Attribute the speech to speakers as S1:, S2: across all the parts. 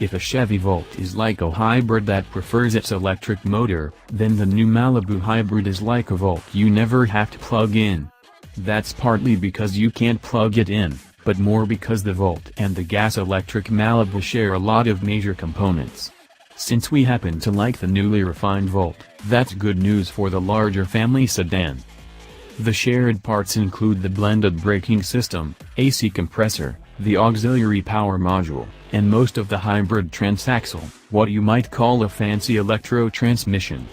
S1: If a Chevy Volt is like a hybrid that prefers its electric motor, then the new Malibu hybrid is like a Volt you never have to plug in. That's partly because you can't plug it in, but more because the Volt and the gas-electric Malibu share a lot of major components. Since we happen to like the newly refined Volt, that's good news for the larger family sedan. The shared parts include the blended braking system, AC compressor, the auxiliary power module, and most of the hybrid transaxle, what you might call a fancy electro-transmission.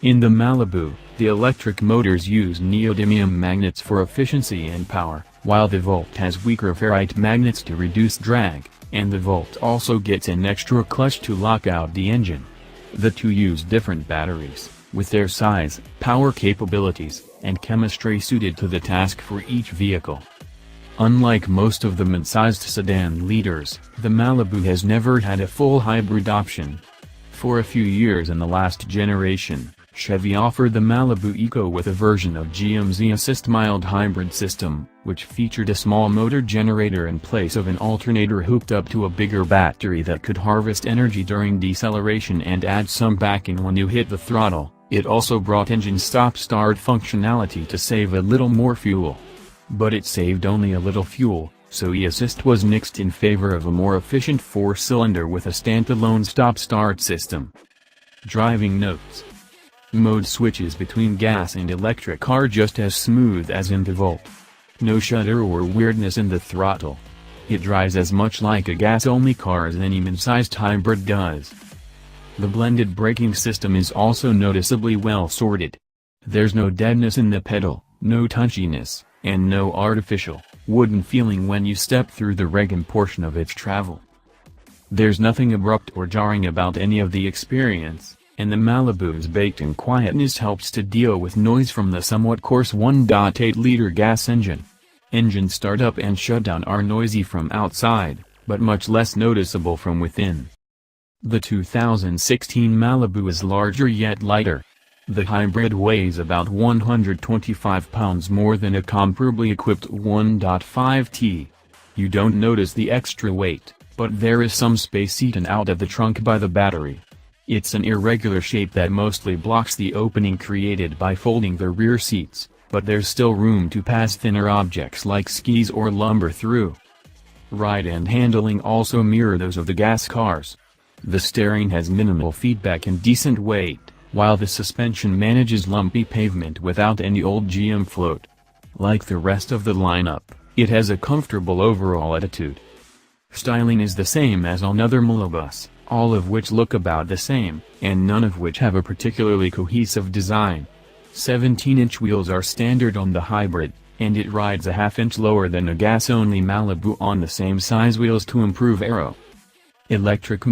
S1: In the Malibu, the electric motors use neodymium magnets for efficiency and power, while the Volt has weaker ferrite magnets to reduce drag, and the Volt also gets an extra clutch to lock out the engine. The two use different batteries, with their size, power capabilities, and chemistry suited to the task for each vehicle. Unlike most of the mid-sized sedan leaders, the Malibu has never had a full hybrid option. For a few years in the last generation, Chevy offered the Malibu Eco with a version of GM's Assist mild hybrid system, which featured a small motor generator in place of an alternator hooked up to a bigger battery that could harvest energy during deceleration and add some backing when you hit the throttle. It also brought engine stop-start functionality to save a little more fuel. But it saved only a little fuel, so e-assist was nixed in favor of a more efficient 4-cylinder with a standalone stop-start system. Driving notes. Mode switches between gas and electric are just as smooth as in the Volt. No shudder or weirdness in the throttle. It drives as much like a gas-only car as any mid-sized hybrid does. The blended braking system is also noticeably well sorted. There's no deadness in the pedal, no touchiness, and no artificial, wooden feeling when you step through the reg-M portion of its travel. There's nothing abrupt or jarring about any of the experience, and the Malibu's baked-in quietness helps to deal with noise from the somewhat coarse 1.8-liter gas engine. Engine startup and shutdown are noisy from outside, but much less noticeable from within. The 2016 Malibu is larger yet lighter. The hybrid weighs about 125 pounds more than a comparably equipped 1.5T. You don't notice the extra weight, but there is some space eaten out of the trunk by the battery. It's an irregular shape that mostly blocks the opening created by folding the rear seats, but there's still room to pass thinner objects like skis or lumber through. Ride and handling also mirror those of the gas cars. The steering has minimal feedback and decent weight, while the suspension manages lumpy pavement without any old GM float. Like the rest of the lineup, it has a comfortable overall attitude. Styling is the same as on other Malibus, all of which look about the same, and none of which have a particularly cohesive design. 17-inch wheels are standard on the hybrid, and it rides a half-inch lower than a gas-only Malibu on the same size wheels to improve aero. Electric